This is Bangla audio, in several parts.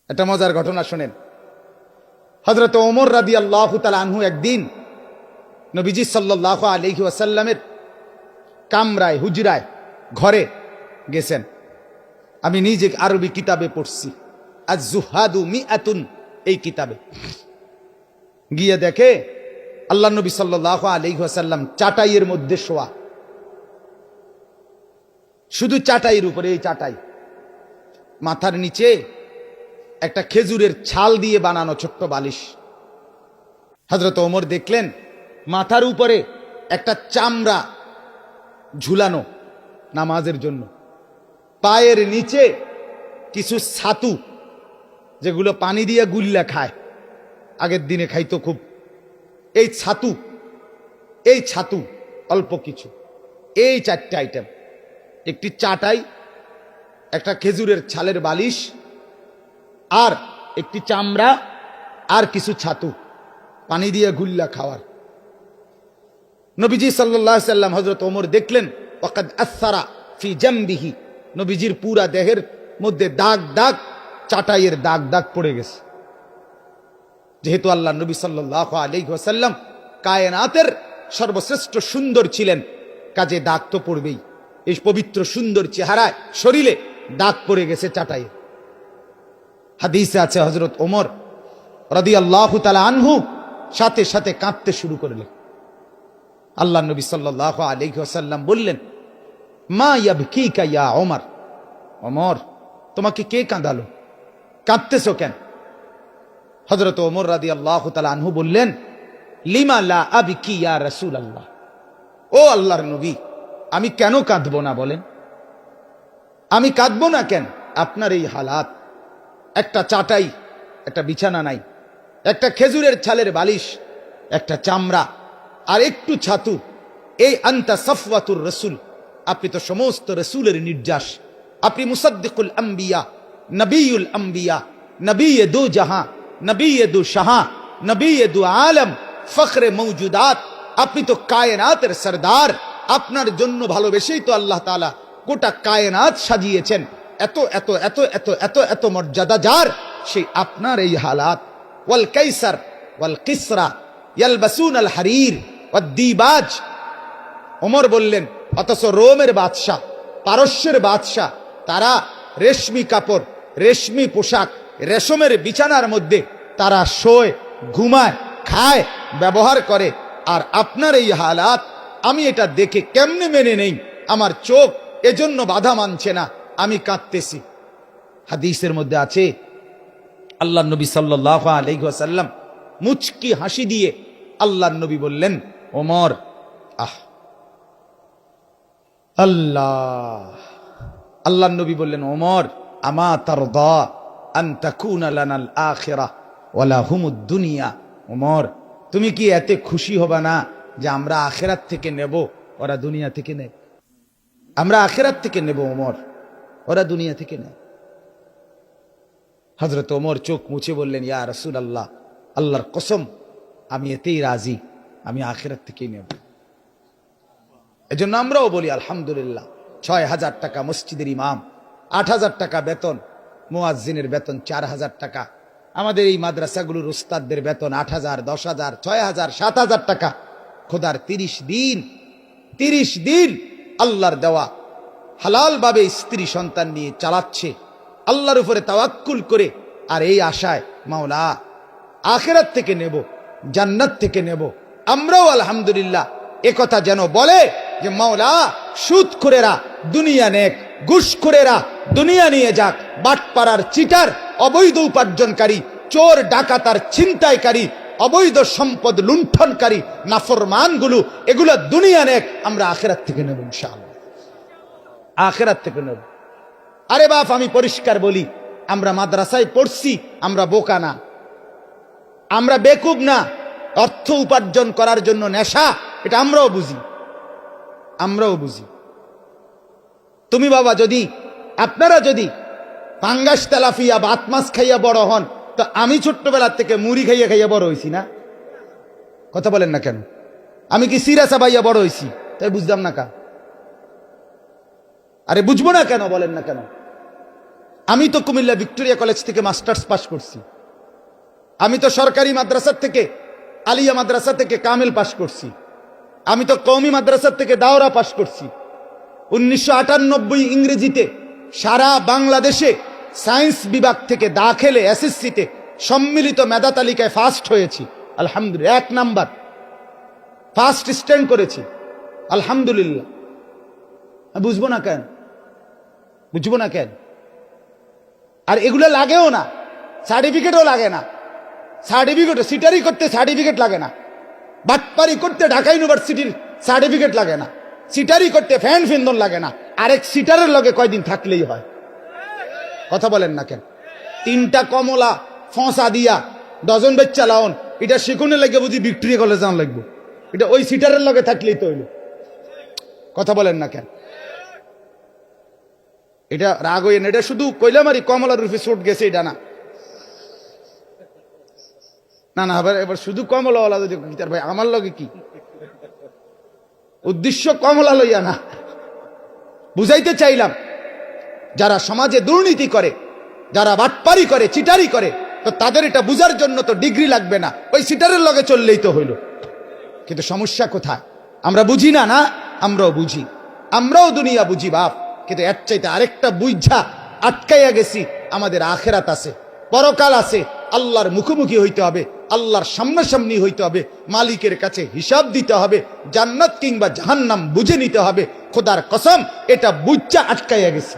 একটা মজার ঘটনা শোনেন। হযরত ওমর রাদিয়াল্লাহু তাআলা আনহু একদিন নবীজি সাল্লাল্লাহু আলাইহি ওয়াসাল্লামের কামরায়, হুজরায়, ঘরে গেছেন। আমি নিজে আরবি কিতাবে পড়ছি, আজ-জুহাদু মিআতুন, এই কিতাবে গিয়ে দেখে আল্লাহ নবী সাল্লাল্লাহু আলাইহি ওয়াসাল্লাম চাটাইয়ের মধ্যে শোয়া, শুধু চাটাইয়ের উপরে, এই চাটাই, মাথার নিচে একটা খেজুরের ছাল দিয়ে বানানো ছোট্ট বালিশ। হযরত ওমর দেখলেন মাথার উপরে একটা চামড়া ঝুলানো নামাজের জন্য, পায়ের নিচে কিছু ছাতু, যেগুলো পানি দিয়ে গুল্লা খায়, আগের দিনে খাইতো খুব, এই ছাতু অল্প কিছু, এই চারটে আইটেম, একটি চাটাই, একটা খেজুরের ছালের বালিশ, আর একটি চামড়া, আর কিছু ছাতু পানি দিয়ে গুল্লা খাওয়ার। নবীজি সাল্লাল্লাহু আলাইহি সাল্লাম হযরত ওমর দেখলেন ওয়াকাদ আসারা ফি জামবিহি, নবীজির পুরা দেহের মধ্যে দাগ দাগ, চাটাইয়ের দাগ দাগ পড়ে গেছে। যেহেতু আল্লাহ নবী সাল্লাল্লাহু আলাইহি ওয়াসাল্লাম কায়নাতের সর্বশ্রেষ্ঠ সুন্দর ছিলেন, কাজে দাগ তো পড়বেই। এই পবিত্র সুন্দর চেহারায় শরীরে দাগ পড়ে গেছে চাটাইয়ের। হাদিসে আছে হযরত ওমর রাদিয়াল্লাহু তাআলা আনহু সাথে সাথে কাঁদতে শুরু করলেন। আল্লাহ নবী সাল্লাল্লাহু আলাইহি ওয়াসাল্লাম বললেন, মা ইয়াবকিকা ইয়া ওমর, ওমর তোমাকে কে কাঁদালো, কাঁদতেছো কেন? হযরত ওমর রাদিয়াল্লাহু তাআলা আনহু বললেন, লিমা লা আবকি ইয়া রাসূলুল্লাহ, ও আল্লাহর নবী, আমি কেন কাঁদবো না বলেন, আমি কাঁদবো না কেন? আপনার এই হালাত, একটা চাটাই, একটা বিছানা নাই, একটা খেজুরের ছালের বালিশ, একটা চামড়া, আর একটু ছাতু, এই আনতা সাফওয়াতুর রাসূল, আপনি তো সমস্ত রাসূলের নির্যাস, আপনি মুসাদ্দিকুল আম্বিয়া, নবিয়ুল আম্বিয়া, নবিয়ে দু জাহাঁ, নবিয়ে দু শাহাঁ, নবিয়ে দু আলম, ফখরে মওজুদাত, আপনি তো কায়নাতের সরদার। আপনার জন্য ভালোবেসেই তো আল্লাহ তাআলা গোটা কায়নাত সাজিয়েছেন। এত এত এত এত এত এত মর্যাদা যার, সেই আপনার এই হালাত। ওয়াল কাইসার ওয়াল কিসরা ইয়ালবাসুন আল হারির ওয়াদ দিবাজ, ওমর বললেন, অথচ রোমের বাদশাহ, পারস্যের বাদশাহ, তারা রেশমি কাপড়, রেশমি পোশাক, রেশমের বিছানার মধ্যে তারা শোয়, ঘুমায়, খায়, ব্যবহার করে। আর আপনার এই হালাত, আমি এটা দেখে কেমনে মেনে নেই? আমার চোখ এজন্য বাধা মানছে না, আমি কাঁদতেছি। হাদিসের মধ্যে আছে আল্লাহ নবী সাল্লাল্লাহু আলাইহি ওয়াসাল্লাম মুচকি হাসি দিয়ে আল্লাহ নবী বললেন, ওমর, আল্লাহ নবী বললেন, ওমর, আমা তারদা আন তাকুনা লানাল আখিরাহ ওয়া লাহুমুদ দুনিয়া, ওমর তুমি কি এতে খুশি হবা না যে আমরা আখিরাত থেকে নেব, ওরা দুনিয়া থেকে নেয়? আমরা আখিরাত থেকে নেব ওমর, ওরা দুনিয়া থেকে নেয়। হযরত ওমর চোখ মুছে বললেন, ইয়া রাসূলুল্লাহ, আল্লাহর কসম, আমি এতেই রাজি, আমি আখিরাত থেকেই নেব। এজন্য আমরাও বলি আলহামদুলিল্লাহ, ৬,০০০ টাকা মসজিদের ইমাম, ৮,০০০ টাকা বেতন, মুয়াজ্জিনের বেতন ৪,০০০ টাকা, আমাদের এই মাদ্রাসাগুলোর উস্তাদদের বেতন ৮,০০০, ১০,০০০, ৬,০০০, ৭,০০০ টাকা। খোদার ৩০ দিন আল্লাহর দেওয়া হালাল ভাবে স্ত্রী সন্তান নিয়ে চালাচ্ছে, আল্লাহর উপরে তাওয়াক্কুল করে, আর এই আশায় মাওলা আখিরাত থেকে নেব, জান্নাত থেকে নেব। আমরাও আলহামদুলিল্লাহ একথা যেন বলে যে মাওলা সুদখোরেরা দুনিয়া নেক, ঘুষখোরেরা দুনিয়া নিয়ে যাক, বাটপাড়ার চিটার, অবৈধ উপার্জনকারী, চোর ডাকাতার ছিনতাইকারী, অবৈধ সম্পদ লুণ্ঠনকারী নাফরমানগুলো, এগুলো দুনিয়া নেক, আমরা আখিরাত থেকে নেব ইনশাআল্লাহ, আখিরাত থেকে নেব। আরে বাপ, আমি পরিষ্কার বলি, আমরা মাদ্রাসায় পড়ছি, আমরা বোকা না, আমরা বেকুব না। অর্থ উপার্জন করার জন্য নেশা, এটা আমরাও বুঝি। তুমি বাবা, যদি আপনারা যদি পাঙ্গাস তেলাপিয়া ভাত মাছ খাইয়া বড় হন, তো আমি ছোট্টবেলার থেকে মুড়ি খাইয়া খাইয়া বড় হয়েছি না? কথা বলেন না কেন? আমি কি সিরা চাবাইয়া বড় হয়েছি? তাই বুঝলাম না কেন? আরে বুঝবো না কেন? বলেন না কেন? আমি তো কুমিল্লা ভিক্টোরিয়া কলেজ থেকে মাস্টার্স পাস করছি, আমি তো সরকারি মাদ্রাসা থেকে আলিয়া মাদ্রাসা থেকে কামেল পাস করছি, আমি তো কওমি মাদ্রাসা থেকে দাওরা পাস করছি। 1998 ইংরেজিতে সারা বাংলাদেশে সায়েন্স বিভাগ থেকে দাখিলে এসএসসিতে সম্মিলিত মেধা তালিকায় ফার্স্ট হয়েছি, আলহামদুলিল্লাহ। 1 নাম্বার ফার্স্ট স্ট্যান্ড করেছি, আলহামদুলিল্লাহ। বুঝবো না কেন? বুঝবো না কেন? আর এগুলো লাগেও না, সার্টিফিকেটও লাগে না। সার্টিফিকেট সিটারি করতে সার্টিফিকেট লাগে না, বাটপারি করতে ঢাকা ইউনিভার্সিটির সার্টিফিকেট লাগে না, সিটারি করতে ফ্যান ফিন্দন লাগে না। আরেক সিটারের লগে কয়দিন থাকলেই হয়। কথা বলেন না কেন? 3টা কমলা ফসা দিয়া ডজন বেচ্চা লাউন, এটা শিখুনে লাগে বুঝি ভিক্টোরিয়া কলেজ যাওয়া লাগবে, এটা ওই সিটারের লগে থাকলেই তো হইল। কথা বলেন না কেন? এটা রাগ হইয়েন, এটা শুধু কইলামারি কমলার রূপে চোট গেছে এটা না, না না। এবার শুধু কমলাওয়ালা যদি গীতার ভাই আমার লগে কি উদ্দেশ্য, কমলা লইয়া না, বুঝাইতে চাইলাম যারা সমাজে দুর্নীতি করে, যারা বাটপারি করে, চিটারি করে, তো তাদের এটা বুঝার জন্য তো ডিগ্রি লাগবে না, ওই সিটারের লগে চললেই তো হইল। কিন্তু সমস্যা কোথায়? আমরা বুঝি না। না, আমরাও বুঝি, আমরাও দুনিয়া বুঝি বাপ, কিন্তু এর চাইতে আরেকটা বুঝা আটকাইয়া গেছি। আমাদের আখেরাত আছে, পরকাল আছে, আল্লাহর মুখোমুখি হইতে হবে, আল্লাহর সামনাসামনি হইতে হবে, মালিকের কাছে হিসাব দিতে হবে, জান্নাত কিংবা জাহান্নাম বুঝে নিতে হবে। খোদার কসম, এটা বুঝা আটকাইয়া গেছি,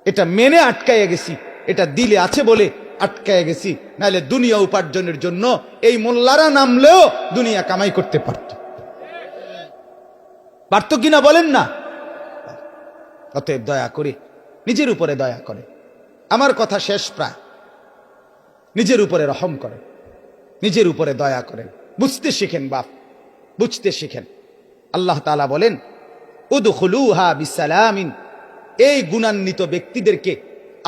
এটা মেনে আটকাইয়া গেছি, এটা দিলে আছে বলে আটকাইয়া গেছি। নাহলে দুনিয়া উপার্জনের জন্য এই মোল্লারা নামলেও দুনিয়া কামাই করতে পারত, পারত কিনা বলেন না? অতএব দয়া করে নিজের উপরে দয়া করে, আমার কথা শেষ প্রায়, নিজের উপরে রহম করেন, নিজের উপরে দয়া করেন, বুঝতে শিখেন বাপ, বুঝতে শিখেন। আল্লাহ তাআলা বলেন উদখুলুহা বিসালামিন, এই গুণান্বিত ব্যক্তিদেরকে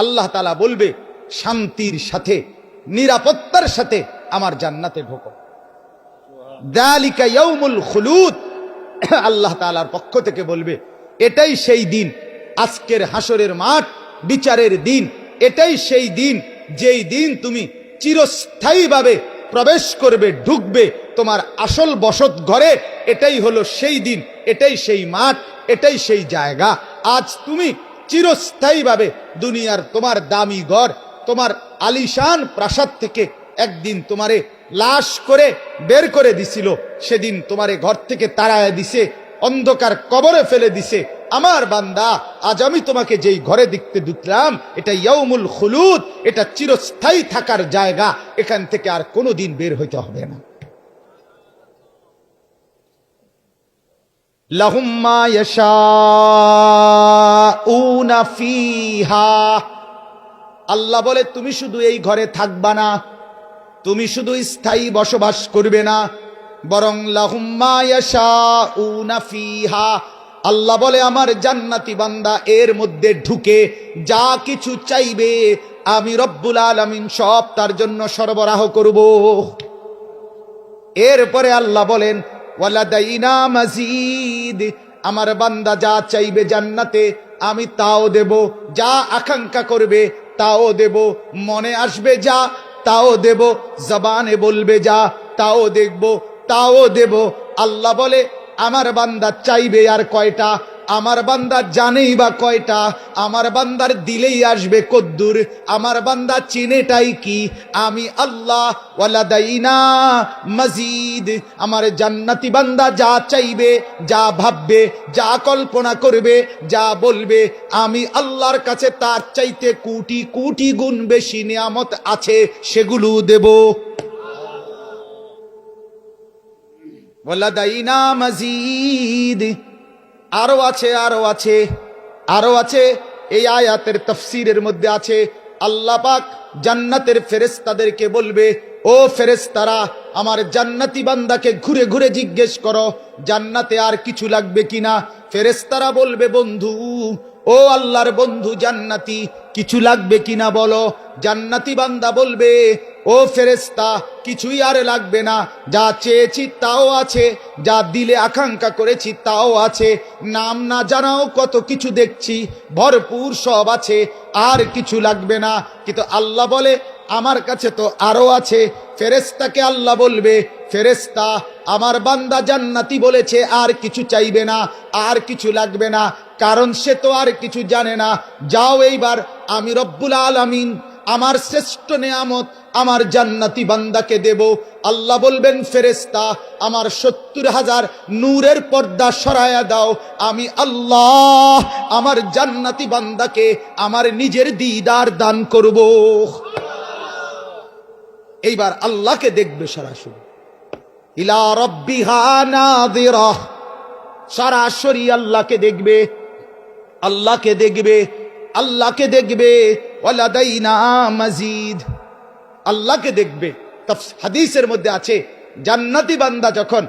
আল্লাহ তাআলা বলবে শান্তির সাথে, নিরাপত্তার সাথে আমার জান্নাতে ঢোকো। যালিকা ইয়াউমুল খুলুদ, আল্লাহ তাআলার পক্ষ থেকে বলবে এটাই সেই দিন, আজকের হাসরের মাঠ, বিচারের দিন, এটাই সেই দিন যেই দিন তুমি চিরস্থায়ীভাবে প্রবেশ করবে, ঢুকবে তোমার আসল বসত ঘরে। এটাই হলো সেই দিন, এটাই সেই মাঠ, এটাই সেই জায়গা। আজ তুমি চিরস্থায়ীভাবে দুনিয়ার তোমার দামি ঘর, তোমার আলিশান প্রাসাদ থেকে একদিন তোমারে লাশ করে বের করে দিছিল, সেদিন তোমারে ঘর থেকে তাড়ায় দিছে, অন্ধকার কবরে ফেলে দিছে। আমার বান্দা, আজ আমি তোমাকে যেই ঘরে দেখতে দিলাম, এটা ইয়াউমুল খুলুদ, এটা চিরস্থায়ী থাকার জায়গা, এখান থেকে আর কোনোদিন বের হইতে হবে না। লাহুম মা ইয়াশাউনা ফিহা, আল্লাহ বলে তুমি শুধু এই ঘরে থাকবা না, তুমি শুধু স্থায়ী বসবাস করবে না, বরং লাহুম মা ইয়াশাউনা ফিহা, আল্লাহ বলে আমার জান্নাতি বান্দা এর মধ্যে ঢুকে যা কিছু চাইবে আমি রব্বুল আলামিন সব তার জন্য সরবরাহ করব। এরপরে আল্লাহ বলেন ওয়ালাদাইনা মাজিদ, আমার বান্দা যা চাইবে জান্নাতে আমি তাও দেব, যা আকাঙ্ক্ষা করবে তাও দেব, মনে আসবে যা তাও দেব, জবানে বলবে যা তাও দেখব, তাও দেব। আল্লাহ বলে আমার বান্দা চাইবে আর কয়টা, আমার বান্দা জানেই বা কয়টা, আমার বান্দার দিলেই আসবে কদ্দুর, আমার বান্দা চিনেটাই কি, আমি আল্লাহ। ওয়ালাদাইনা মাজিদ, আমার জান্নাতি বান্দা যা চাইবে, যা ভাববে, যা কল্পনা করবে, যা বলবে, আমি আল্লাহর কাছে তার চাইতে কোটি কোটি গুণ বেশি নিয়ামত আছে, সেগুলো দেব। ওয়ালাদাইনা মাজিদ, আরো আছে, আরো আছে, আরো আছে। এই আয়াতের তাফসীরের মধ্যে আছে আল্লাহ পাক জান্নাতের ফেরেশতাদেরকে বলবে, ও ফেরেশতারা আমার জান্নাতি বান্দাকে ঘুরে ঘুরে জিজ্ঞেস করো জান্নাতে আর কিছু লাগবে কিনা। ফেরেশতারা বলবে বন্ধু, ও আল্লাহর বন্ধু জান্নাতি কিছু লাগবে কিনা বলো। জান্নাতি বান্দা বলবে, ও ও ফেরেশতা, কিছুই আর লাগবে না, যা চেয়েছি তাও আছে, যা দিলে আকাঙ্ক্ষা করেছি তাও আছে, নাম না জানাও কত কিছু দেখছি, ভরপুর সব আছে, আর কিছু লাগবে না। কিন্তু আল্লাহ বলে আমার কাছে তো আরো আছে। ফেরেশতাকে আল্লাহ বলবে, ফেরেশতা, আমার বান্দা জান্নাতি বলেছে আর কিছু চাইবে না, আর কিছু লাগবে না, কারণ সে তো আর কিছু জানে না। যাও এইবার আমি রব্বুল আলামিন আমার শ্রেষ্ঠ নেয়ামত আমার জান্নাতি বান্দাকে দেব। আল্লাহ বলবেন, ফেরেশতা, আমার 70,000 নূরের পর্দা সরায়া দাও, আমি আল্লাহ আমার জান্নাতি বান্দাকে আমার নিজের দিদার দান করব। এইবার আল্লাহকে দেখবে সরাসরি, ইলা রাব্বিহা নাযিরা, সরাসরি আল্লাহকে দেখবে, আল্লাহকে দেখবে, আল্লাহকে দেখবে। ওয়ালাদাইনা মাজিদ, আল্লাহকে দেখবে। হাদিসের মধ্যে আছে জান্নাতি বান্দা যখন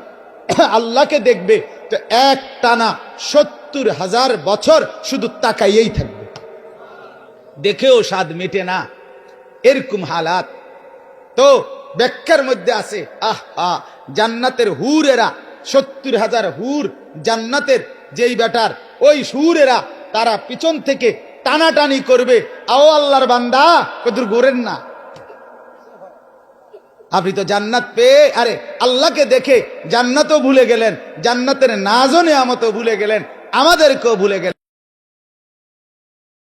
আল্লাহকে দেখবে তো এক টানা 70,000 বছর শুধু তাকাইয়েই থাকবে, দেখেও স্বাদ মেটে না, এরকম হালাত। তো ব্যাখ্যার মধ্যে আছে, আহা, জান্নাতের হুরেরা, 70,000 হুর জান্নাতের, যেই বেটার ওই হুরেরা তারা পিছন থেকে টানাটানি করবে, আও আল্লাহর বান্দা কদর গোরেন না, আপনি তো জান্নাত পেয়ে, আরে আল্লাহকে দেখে জান্নাতও ভুলে গেলেন, জান্নাতের নাজও নেয়ামতও ভুলে গেলেন, আমাদেরকেও ভুলে গেলেন।